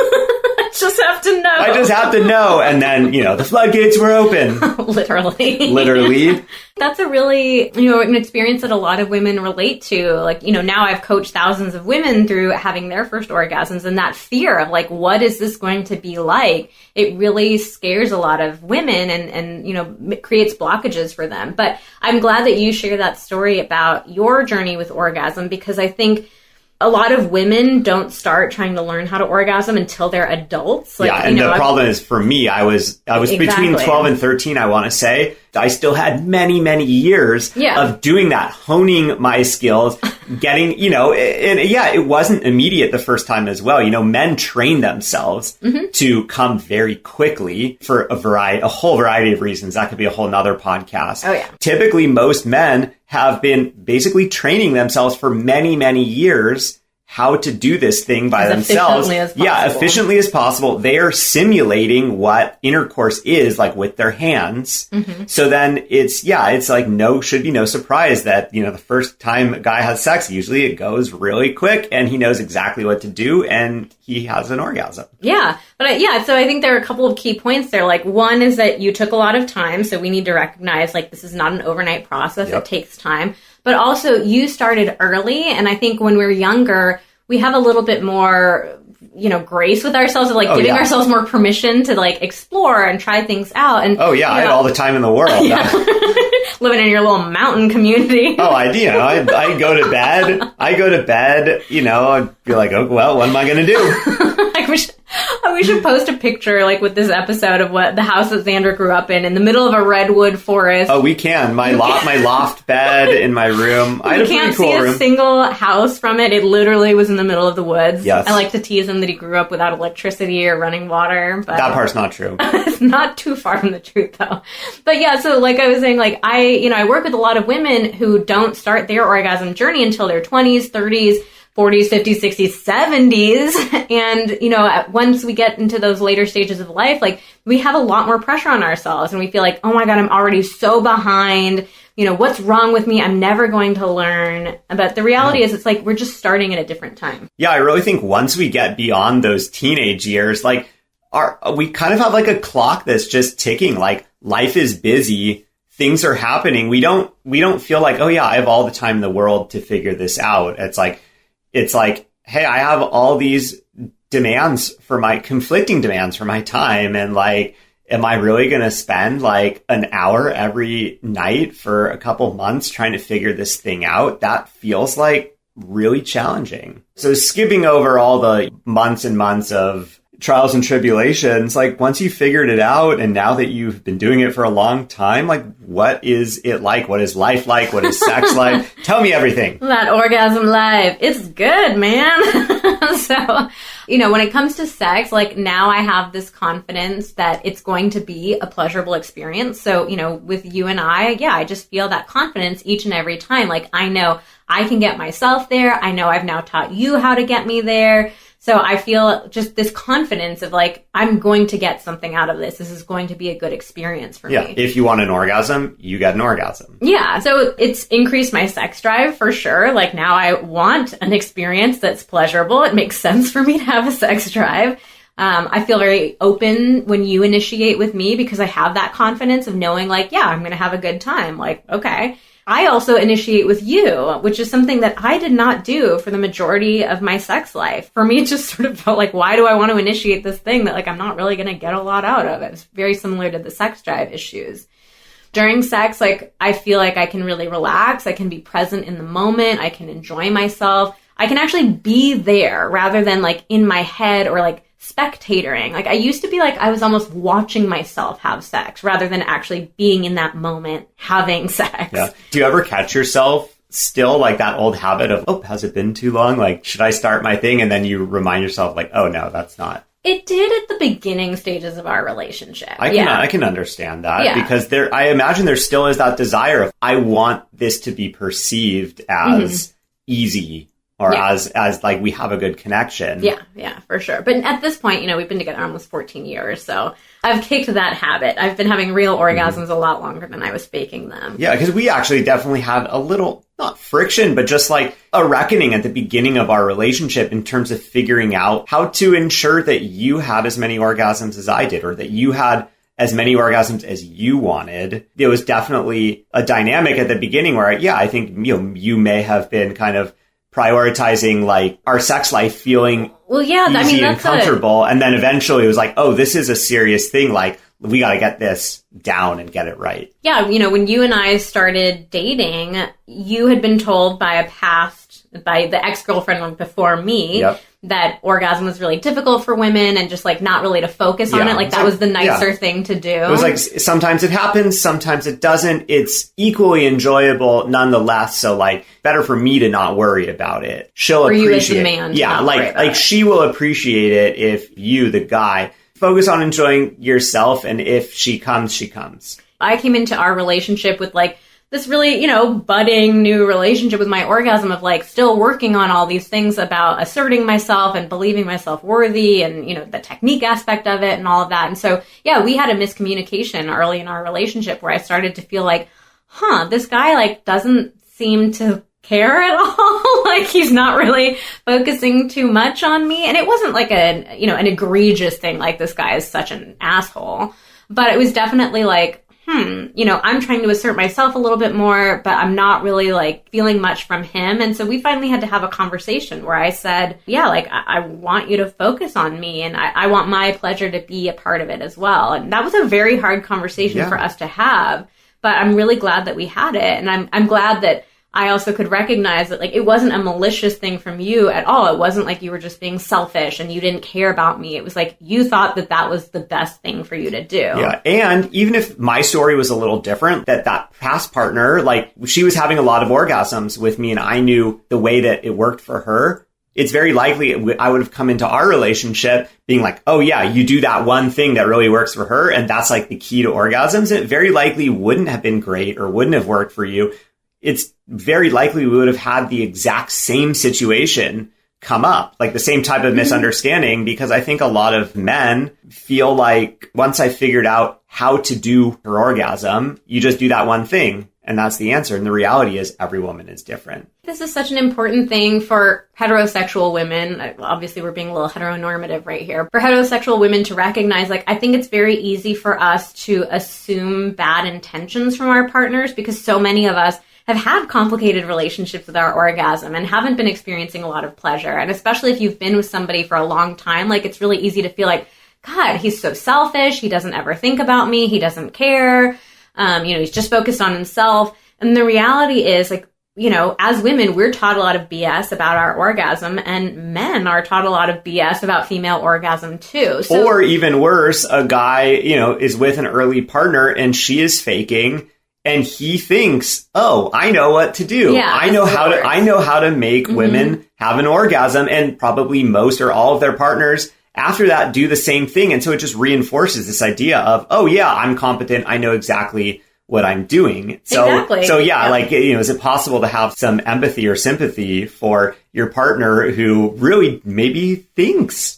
I just have to know. And then, the floodgates were open. Literally. That's a really, an experience that a lot of women relate to. Like, now I've coached thousands of women through having their first orgasms, and that fear of, like, what is this going to be like? It really scares a lot of women and creates blockages for them. But I'm glad that you share that story about your journey with orgasm, because I think a lot of women don't start trying to learn how to orgasm until they're adults. Like, yeah, and the problem is for me, I was between 12 and 13, I want to say. I still had many, many years of doing that, honing my skills, getting, it wasn't immediate the first time as well. Men train themselves to come very quickly for a whole variety of reasons. That could be a whole nother podcast. Oh, yeah. Typically, most men have been basically training themselves for many, many years how to do this thing by themselves. Efficiently as possible. They are simulating what intercourse is like with their hands. So then it's like should be no surprise that, the first time a guy has sex, usually it goes really quick and he knows exactly what to do and he has an orgasm. Yeah. But so I think there are a couple of key points there. Like, one is that you took a lot of time. So we need to recognize, like, this is not an overnight process. It takes time. But also, you started early, and I think when we're younger, we have a little bit more, grace with ourselves, of like giving ourselves more permission to like explore and try things out. And I had all the time in the world. Living in your little mountain community. I go to bed. I'd be like, oh, well, what am I going to do? We should post a picture, like, with this episode of what the house that Xander grew up in the middle of a redwood forest. Oh, we can. My loft bed in my room. I had a pretty cool room. You can't see a single house from it. It literally was in the middle of the woods. Yes. I like to tease him that he grew up without electricity or running water. But that part's not true. It's not too far from the truth, though. But yeah, so like I was saying, like, I work with a lot of women who don't start their orgasm journey until their 20s, 30s, 40s, 50s, 60s, 70s. And, once we get into those later stages of life, like, we have a lot more pressure on ourselves and we feel like, oh my God, I'm already so behind. What's wrong with me? I'm never going to learn. But the reality is, it's like, we're just starting at a different time. Yeah, I really think once we get beyond those teenage years, like, we kind of have like a clock that's just ticking. Like, life is busy. Things are happening. We don't feel like, oh yeah, I have all the time in the world to figure this out. It's like, hey, I have all these conflicting demands for my time. And like, am I really going to spend like an hour every night for a couple months trying to figure this thing out? That feels like really challenging. So skipping over all the months and months of trials and tribulations, like, once you figured it out and now that you've been doing it for a long time, like, what is it like? What is life like? What is sex like? Tell me everything. That orgasm life. It's good, man. So, when it comes to sex, like, now I have this confidence that it's going to be a pleasurable experience. So, with you and I just feel that confidence each and every time. Like, I know I can get myself there. I know I've now taught you how to get me there. So I feel just this confidence of like, I'm going to get something out of this. This is going to be a good experience for me. Yeah, if you want an orgasm, you get an orgasm. Yeah, so it's increased my sex drive for sure. Like, now I want an experience that's pleasurable. It makes sense for me to have a sex drive. I feel very open when you initiate with me because I have that confidence of knowing like, yeah, I'm going to have a good time. Like, okay. I also initiate with you, which is something that I did not do for the majority of my sex life. For me, it just sort of felt like, why do I want to initiate this thing that like I'm not really going to get a lot out of? It's very similar to the sex drive issues. During sex, like, I feel like I can really relax. I can be present in the moment. I can enjoy myself. I can actually be there rather than like in my head or like spectatoring. Like, I used to be like, I was almost watching myself have sex rather than actually being in that moment having sex. Yeah. Do you ever catch yourself still like that old habit of, oh, has it been too long? Like, should I start my thing? And then you remind yourself like, oh no, that's not. It did at the beginning stages of our relationship. I can understand that because I imagine there still is that desire of, I want this to be perceived as easy. Or as like we have a good connection. Yeah, for sure. But at this point, we've been together almost 14 years. So I've kicked that habit. I've been having real orgasms a lot longer than I was faking them. Yeah, because we actually definitely had a little, not friction, but just like a reckoning at the beginning of our relationship in terms of figuring out how to ensure that you had as many orgasms as I did, or that you had as many orgasms as you wanted. There was definitely a dynamic at the beginning where, I think, you may have been kind of prioritizing like our sex life feeling easy and comfortable. And then eventually it was like, oh, this is a serious thing. Like, we got to get this down and get it right. Yeah. When you and I started dating, you had been told by a past by the ex-girlfriend before me, Yep. that orgasm was really difficult for women and just like not really to focus on Yeah. it. Like that was the nicer thing to do. It was like sometimes it happens, sometimes it doesn't. It's equally enjoyable nonetheless. So like better for me to not worry about it. She'll For you as appreciate the man to yeah, not worry like about it. she will appreciate it if you, the guy, focus on enjoying yourself, and if she comes, she comes. I came into our relationship with like this really, you know, budding new relationship with my orgasm of like still working on all these things about asserting myself and believing myself worthy and, you know, the technique aspect of it and all of that. And so, yeah, we had a miscommunication early in our relationship where I started to feel like, this guy like doesn't seem to care at all. Like he's not really focusing too much on me. And it wasn't like a, you know, an egregious thing like this guy is such an asshole. But it was definitely like, you know, I'm trying to assert myself a little bit more, but I'm not really like feeling much from him. And so we finally had to have a conversation where I said, yeah, like I want you to focus on me and I want my pleasure to be a part of it as well. And that was a very hard conversation for us to have, but I'm really glad that we had it. And I'm glad that I also could recognize that like it wasn't a malicious thing from you at all. It wasn't like you were just being selfish and you didn't care about me. It was like you thought that that was the best thing for you to do. Yeah. And even if my story was a little different, that past partner, like she was having a lot of orgasms with me and I knew the way that it worked for her, it's very likely I would have come into our relationship being like, oh yeah, you do that one thing that really works for her. And that's like the key to orgasms. And it very likely wouldn't have been great or wouldn't have worked for you. It's very likely we would have had the exact same situation come up, like the same type of misunderstanding, because I think a lot of men feel like once I figured out how to do her orgasm, you just do that one thing. And that's the answer. And the reality is every woman is different. This is such an important thing for heterosexual women. Obviously, we're being a little heteronormative right here. For heterosexual women to recognize, like, I think it's very easy for us to assume bad intentions from our partners because so many of us have had complicated relationships with our orgasm and haven't been experiencing a lot of pleasure. And especially if you've been with somebody for a long time, like it's really easy to feel like, God, he's so selfish. He doesn't ever think about me. He doesn't care. He's just focused on himself. And the reality is like, you know, as women, we're taught a lot of BS about our orgasm and men are taught a lot of BS about female orgasm too. So, or even worse, a guy, you know, is with an early partner and she is faking. And he thinks, oh, I know what to do. Yeah, I know how to make women have an orgasm, and probably most or all of their partners after that do the same thing. And so it just reinforces this idea of, oh yeah, I'm competent. I know exactly what I'm doing. So yeah, like, you know, is it possible to have some empathy or sympathy for your partner who really maybe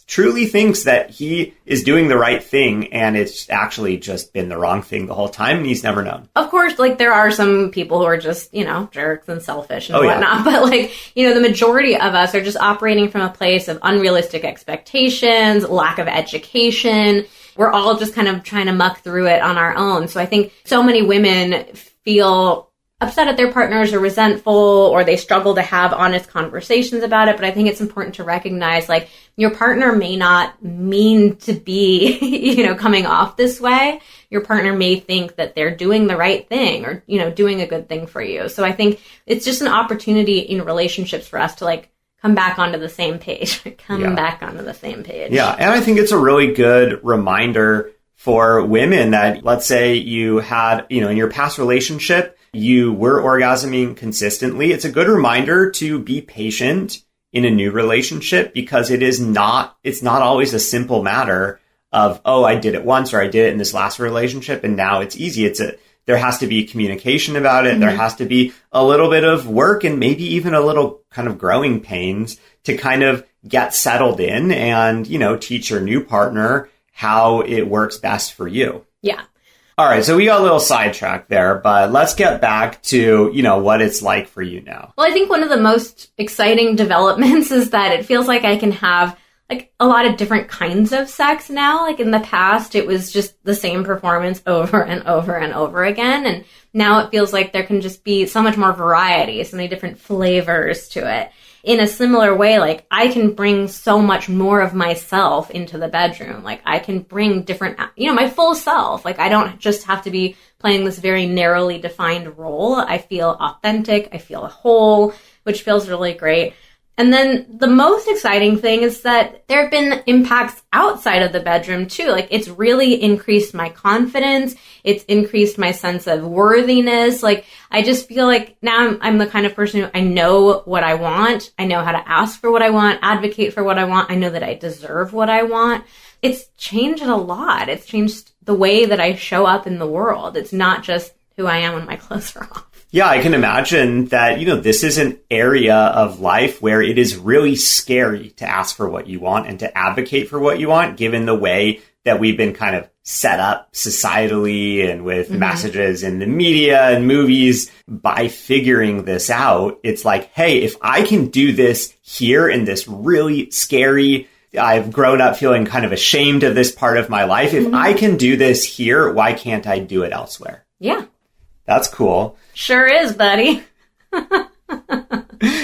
truly thinks that he is doing the right thing and it's actually just been the wrong thing the whole time and he's never known? Of course, like there are some people who are just, you know, jerks and selfish and whatnot. But like, you know, the majority of us are just operating from a place of unrealistic expectations, lack of education. We're all just kind of trying to muck through it on our own. So I think so many women feel upset at their partners or resentful, or they struggle to have honest conversations about it. But I think it's important to recognize, like, your partner may not mean to be, you know, coming off this way. Your partner may think that they're doing the right thing or, you know, doing a good thing for you. So I think it's just an opportunity in relationships for us to, like, come back onto the same page. Back onto the same page. Yeah. And I think it's a really good reminder for women that, let's say you had, you know, in your past relationship, you were orgasming consistently. It's a good reminder to be patient in a new relationship because it's not always a simple matter of, oh, I did it once or I did it in this last relationship and now it's easy. There has to be communication about it. Mm-hmm. There has to be a little bit of work and maybe even a little kind of growing pains to kind of get settled in and, you know, teach your new partner how it works best for you. Yeah. All right. So we got a little sidetracked there, but let's get back to, you know, what it's like for you now. Well, I think one of the most exciting developments is that it feels like I can have like a lot of different kinds of sex now. Like in the past, it was just the same performance over and over and over again. And now it feels like there can just be so much more variety, so many different flavors to it. In a similar way, like I can bring so much more of myself into the bedroom. Like I can bring different, you know, my full self. Like I don't just have to be playing this very narrowly defined role. I feel authentic. I feel whole. which feels really great. And then the most exciting thing is that there have been impacts outside of the bedroom too. Like, it's really increased my confidence. It's increased my sense of worthiness. Like, I just feel like now I'm the kind of person who I know what I want. I know how to ask for what I want, advocate for what I want. I know that I deserve what I want. It's changed a lot. It's changed the way that I show up in the world. It's not just who I am when my clothes are off. Yeah, I can imagine that, this is an area of life where it is really scary to ask for what you want and to advocate for what you want, given the way that we've been kind of set up societally and with messages in the media and movies. By figuring this out, it's like, hey, if I can do this here in this really scary, I've grown up feeling kind of ashamed of this part of my life. If I can do this here, why can't I do it elsewhere? Yeah. That's cool. Sure is, buddy.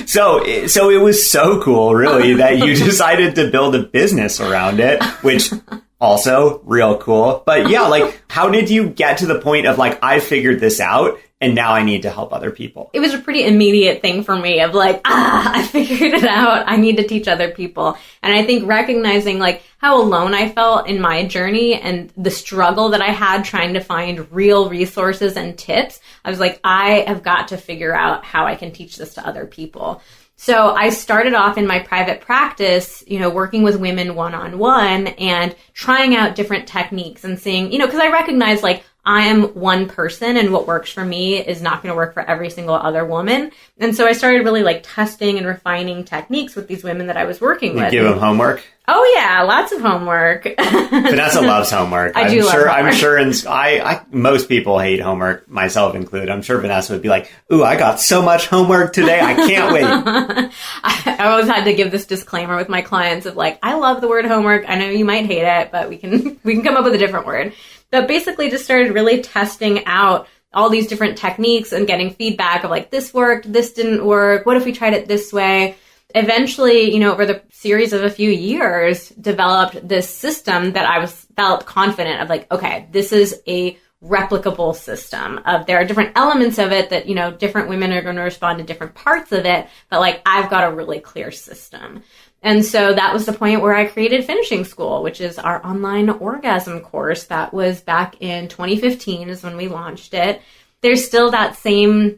So it was so cool, really, that you decided to build a business around it, which also real cool. But yeah, like, how did you get to the point of like, I figured this out and now I need to help other people? It was a pretty immediate thing for me of like, I figured it out. I need to teach other people. And I think recognizing like how alone I felt in my journey and the struggle that I had trying to find real resources and tips, I was like, I have got to figure out how I can teach this to other people. So I started off in my private practice, working with women one-on-one and trying out different techniques and seeing, because I recognize like I am one person and what works for me is not going to work for every single other woman. And so I started really like testing and refining techniques with these women that I was working with. You give them homework? Oh yeah, lots of homework. Vanessa loves homework. I do love homework. I'm sure most people hate homework, myself included. I'm sure Vanessa would be like, ooh, I got so much homework today. I can't wait. I always had to give this disclaimer with my clients of like, I love the word homework. I know you might hate it, but we can come up with a different word. But basically just started really testing out all these different techniques and getting feedback of like, this worked, this didn't work. What if we tried it this way? Eventually, over the series of a few years, developed this system that I felt confident of like, okay, this is a replicable system of there are different elements of it that, different women are going to respond to different parts of it. But like, I've got a really clear system. And so that was the point where I created Finishing School, which is our online orgasm course. That was back in 2015 is when we launched it. There's still that same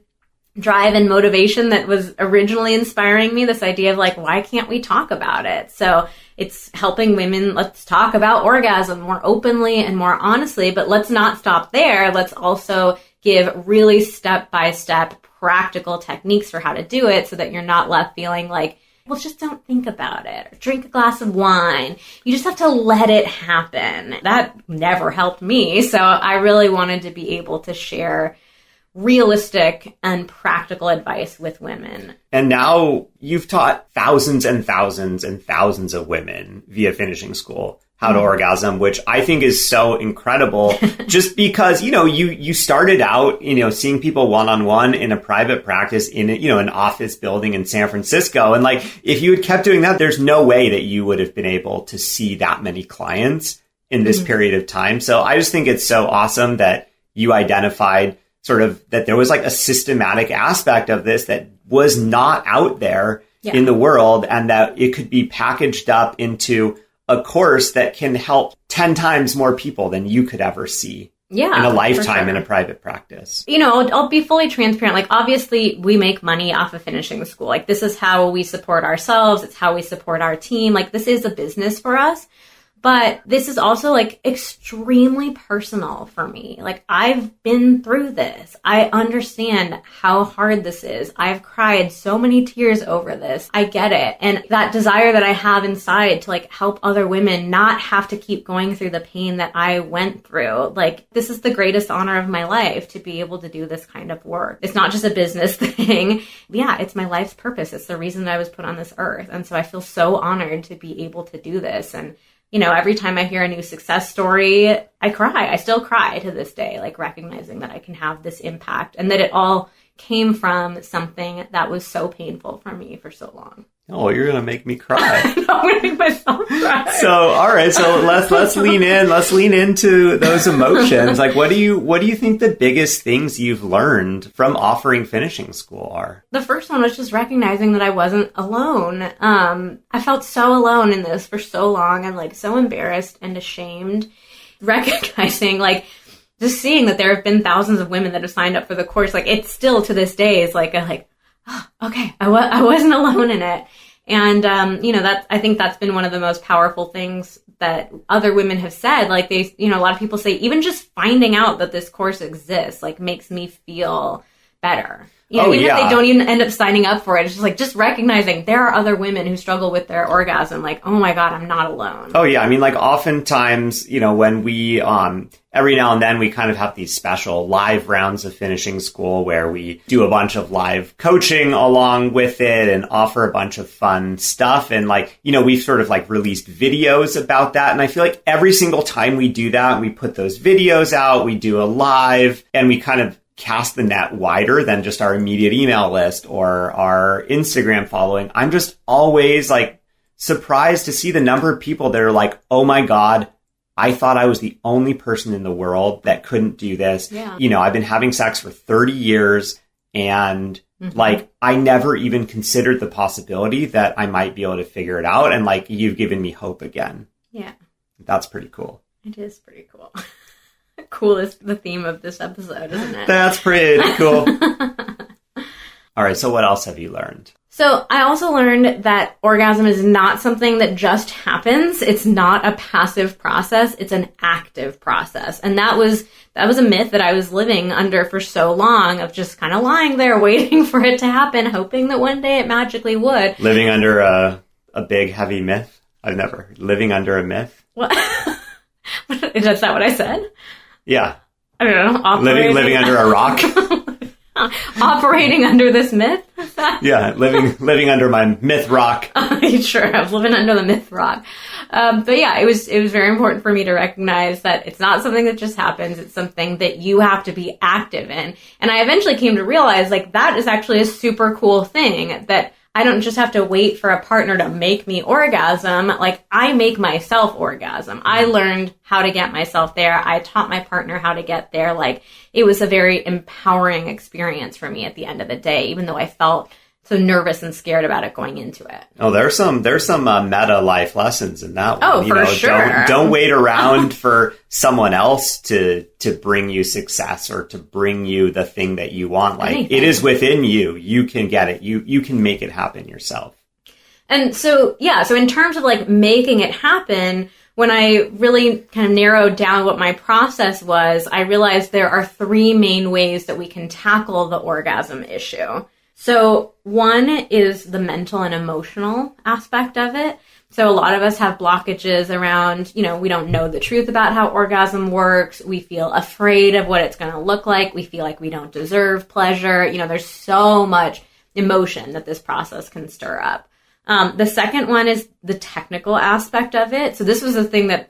drive and motivation that was originally inspiring me, this idea of like, why can't we talk about it? So it's helping women, let's talk about orgasm more openly and more honestly, but let's not stop there. Let's also give really step-by-step practical techniques for how to do it so that you're not left feeling like, well, just don't think about it or drink a glass of wine. You just have to let it happen. That never helped me. So I really wanted to be able to share realistic and practical advice with women. And now you've taught thousands and thousands and thousands of women via Finishing School how to orgasm, which I think is so incredible just because, you started out, seeing people one-on-one in a private practice in, an office building in San Francisco. And like, if you had kept doing that, there's no way that you would have been able to see that many clients in this period of time. So I just think it's so awesome that you identified sort of that there was like a systematic aspect of this that was not out there in the world and that it could be packaged up into a course that can help 10 times more people than you could ever see in a lifetime in a private practice. I'll be fully transparent. Like, obviously, we make money off of Finishing School. Like, this is how we support ourselves. It's how we support our team. Like, this is a business for us. But this is also like extremely personal for me. Like, I've been through this. I understand how hard this is. I've cried so many tears over this. I get it. And that desire that I have inside to like help other women not have to keep going through the pain that I went through. Like, this is the greatest honor of my life to be able to do this kind of work. It's not just a business thing. Yeah, it's my life's purpose. It's the reason that I was put on this earth. And so I feel so honored to be able to do this. And every time I hear a new success story, I cry. I still cry to this day, like recognizing that I can have this impact and that it all came from something that was so painful for me for so long. Oh, you're going to make me cry. I'm going to make myself cry. So, all right. So let's lean in. Let's lean into those emotions. Like, what do you think the biggest things you've learned from offering finishing school are? The first one was just recognizing that I wasn't alone. I felt so alone in this for so long and like so embarrassed and ashamed. Recognizing like just seeing that there have been thousands of women that have signed up for the course. Like it's still to this day is like oh, okay, I wasn't alone in it. And, I think that's been one of the most powerful things that other women have said. Like a lot of people say, even just finding out that this course exists, like makes me feel better. Even if they don't even end up signing up for it, it's just like, just recognizing there are other women who struggle with their orgasm. Like, oh my God, I'm not alone. Oh yeah. I mean, like oftentimes, when we, every now and then we kind of have these special live rounds of finishing school where we do a bunch of live coaching along with it and offer a bunch of fun stuff. And we've sort of like released videos about that. And I feel like every single time we do that, we put those videos out, we do a live and we kind of cast the net wider than just our immediate email list or our Instagram following. I'm just always like surprised to see the number of people that are like, oh my God, I thought I was the only person in the world that couldn't do this. Yeah. I've been having sex for 30 years and I never even considered the possibility that I might be able to figure it out. And like, you've given me hope again. Yeah. That's pretty cool. It is pretty cool. Cool is the theme of this episode, isn't it? That's pretty cool. All right. So what else have you learned? So I also learned that orgasm is not something that just happens. It's not a passive process. It's an active process. And that was a myth that I was living under for so long, of just kind of lying there waiting for it to happen, hoping that one day it magically would. Living under a big, heavy myth? Living under a myth? What? Is that what I said? Yeah. I don't know. Living under a rock? Operating under this myth? Yeah, living under my myth rock. Sure, I was living under the myth rock. But yeah, it was very important for me to recognize that it's not something that just happens. It's something that you have to be active in. And I eventually came to realize like that is actually a super cool thing, that I don't just have to wait for a partner to make me orgasm. Like, I make myself orgasm. I learned how to get myself there. I taught my partner how to get there. Like, it was a very empowering experience for me at the end of the day, even though I felt so nervous and scared about it going into it. Oh, there's some meta life lessons in that one. Oh, for sure. Don't wait around for someone else to bring you success or to bring you the thing that you want. Like, Anything. It is within you. You can get it. You can make it happen yourself. And so in terms of like making it happen, when I really kind of narrowed down what my process was, I realized there are 3 main ways that we can tackle the orgasm issue. So one is the mental and emotional aspect of it. So a lot of us have blockages around, we don't know the truth about how orgasm works. We feel afraid of what it's going to look like. We feel like we don't deserve pleasure. There's so much emotion that this process can stir up. The second one is the technical aspect of it. So this was the thing that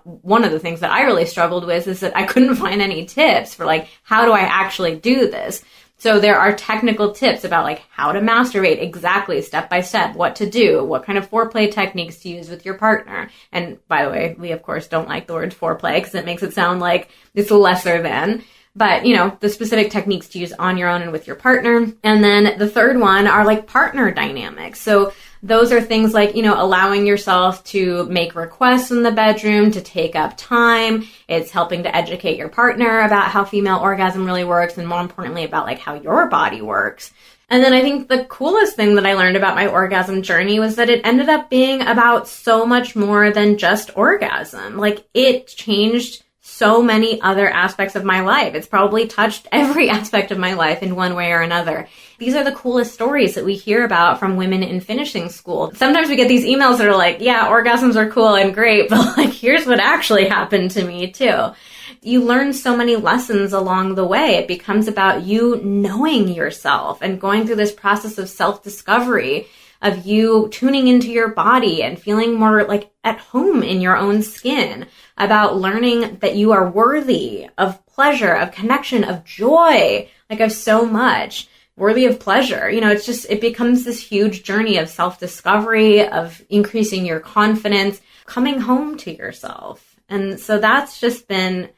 one of the things that I really struggled with is that I couldn't find any tips for like, how do I actually do this? So there are technical tips about like how to masturbate exactly step by step, what to do, what kind of foreplay techniques to use with your partner. And by the way, we of course don't like the word foreplay because it makes it sound like it's lesser than. But, the specific techniques to use on your own and with your partner. And then the third one are like partner dynamics. So those are things like, allowing yourself to make requests in the bedroom, to take up time. It's helping to educate your partner about how female orgasm really works, and more importantly, about like how your body works. And then I think the coolest thing that I learned about my orgasm journey was that it ended up being about so much more than just orgasm. Like, it changed so many other aspects of my life. It's probably touched every aspect of my life in one way or another. These are the coolest stories that we hear about from women in finishing school. Sometimes we get these emails that are like, yeah, orgasms are cool and great, but like, here's what actually happened to me too. You learn so many lessons along the way. It becomes about you knowing yourself and going through this process of self-discovery, of you tuning into your body and feeling more like at home in your own skin, about learning that you are worthy of pleasure, of connection, of joy, like of so much. worthy of pleasure. It becomes this huge journey of self-discovery, of increasing your confidence, coming home to yourself. And so that's just been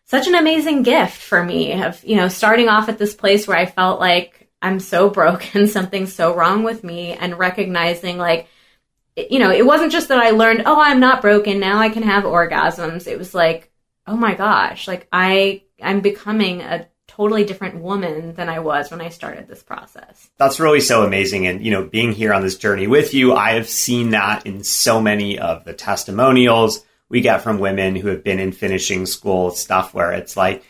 such an amazing gift for me of, starting off at this place where I felt like I'm so broken, something's so wrong with me, and recognizing like, it wasn't just that I learned, oh, I'm not broken, now I can have orgasms. It was like, oh my gosh, like I'm becoming a totally different woman than I was when I started this process. That's really so amazing. And, being here on this journey with you, I have seen that in so many of the testimonials we get from women who have been in finishing school, stuff where it's like,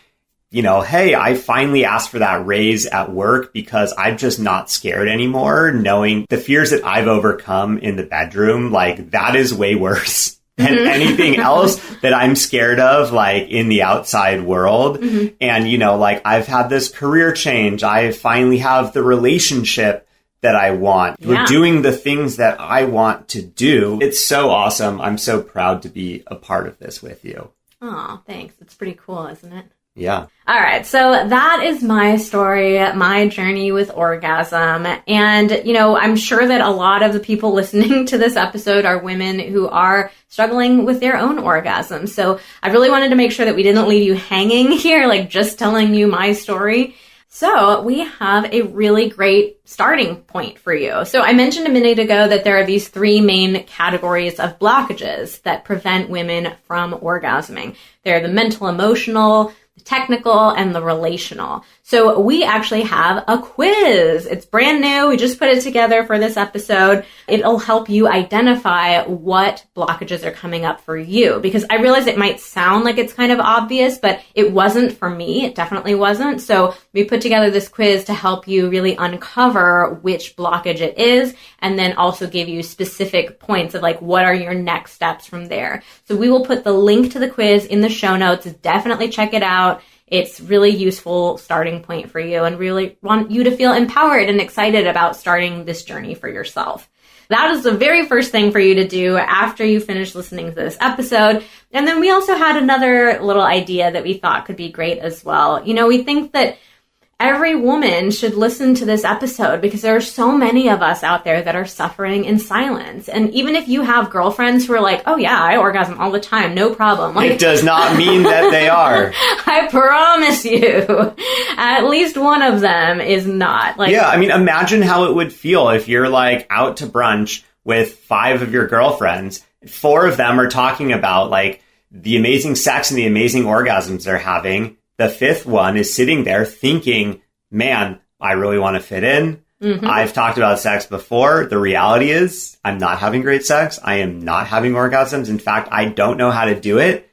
hey, I finally asked for that raise at work because I'm just not scared anymore, knowing the fears that I've overcome in the bedroom, like that is way worse than anything else that I'm scared of, like in the outside world. Mm-hmm. And, like I've had this career change. I finally have the relationship that I want. Yeah. We're doing the things that I want to do. It's so awesome. I'm so proud to be a part of this with you. Oh, thanks. It's pretty cool, isn't it? Yeah. All right. So that is my story, my journey with orgasm. And, I'm sure that a lot of the people listening to this episode are women who are struggling with their own orgasms. So I really wanted to make sure that we didn't leave you hanging here, like just telling you my story. So we have a really great starting point for you. So I mentioned a minute ago that there are these 3 main categories of blockages that prevent women from orgasming. They're the mental, emotional, the technical, and the relational. So we actually have a quiz. It's brand new. We just put it together for this episode. It'll help you identify what blockages are coming up for you, because I realize it might sound like it's kind of obvious, but it wasn't for me. It definitely wasn't. So we put together this quiz to help you really uncover which blockage it is, and then also give you specific points of like, what are your next steps from there. So we will put the link to the quiz in the show notes. Definitely check it out. It's really useful starting point for you, and really want you to feel empowered and excited about starting this journey for yourself. That is the very first thing for you to do after you finish listening to this episode. And then we also had another little idea that we thought could be great as well. We think that every woman should listen to this episode because there are so many of us out there that are suffering in silence. And even if you have girlfriends who are like, oh yeah, I orgasm all the time, no problem. Like, it does not mean that they are. I promise you, at least one of them is not. Like, yeah, I mean, imagine how it would feel if you're like out to brunch with 5 of your girlfriends. 4 of them are talking about like the amazing sex and the amazing orgasms they're having. The 5th one is sitting there thinking, man, I really want to fit in. Mm-hmm. I've talked about sex before. The reality is I'm not having great sex. I am not having orgasms. In fact, I don't know how to do it.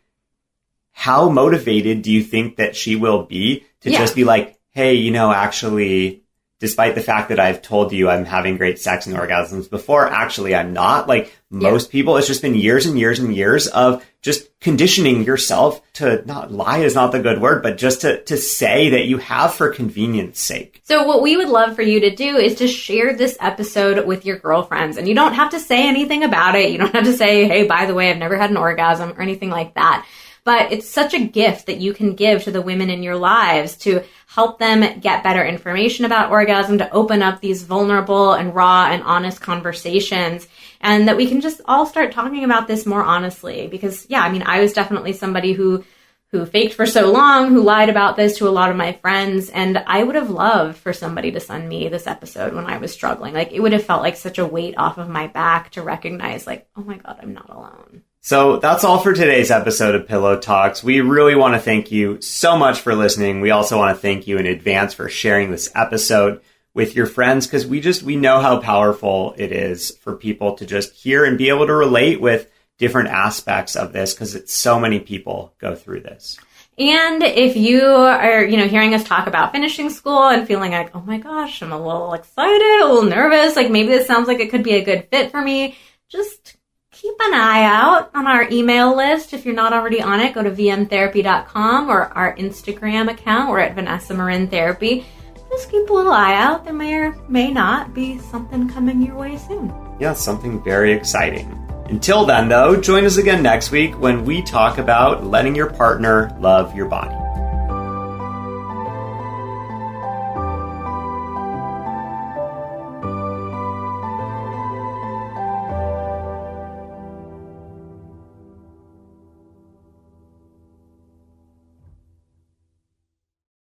How motivated do you think that she will be to just be like, hey, actually, despite the fact that I've told you I'm having great sex and orgasms before, actually I'm not. Like most people, it's just been years and years and years of just conditioning yourself to not lie is not the good word, but just to say that you have for convenience sake. So what we would love for you to do is to share this episode with your girlfriends. And you don't have to say anything about it. You don't have to say, hey, by the way, I've never had an orgasm or anything like that. But it's such a gift that you can give to the women in your lives to help them get better information about orgasm, to open up these vulnerable and raw and honest conversations, and that we can just all start talking about this more honestly. Because, I was definitely somebody who faked for so long, who lied about this to a lot of my friends, and I would have loved for somebody to send me this episode when I was struggling. Like, it would have felt like such a weight off of my back to recognize, like, oh my God, I'm not alone. So that's all for today's episode of Pillow Talks. We really want to thank you so much for listening. We also want to thank you in advance for sharing this episode with your friends, because we know how powerful it is for people to just hear and be able to relate with different aspects of this, because it's so many people go through this. And if you are, hearing us talk about finishing school and feeling like, oh my gosh, I'm a little excited, a little nervous, like maybe this sounds like it could be a good fit for me, just keep an eye out on our email list. If you're not already on it, go to vmtherapy.com or our Instagram account. We're at Vanessa Marin Therapy. Just keep a little eye out. There may or may not be something coming your way soon. Yeah, something very exciting. Until then, though, join us again next week when we talk about letting your partner love your body.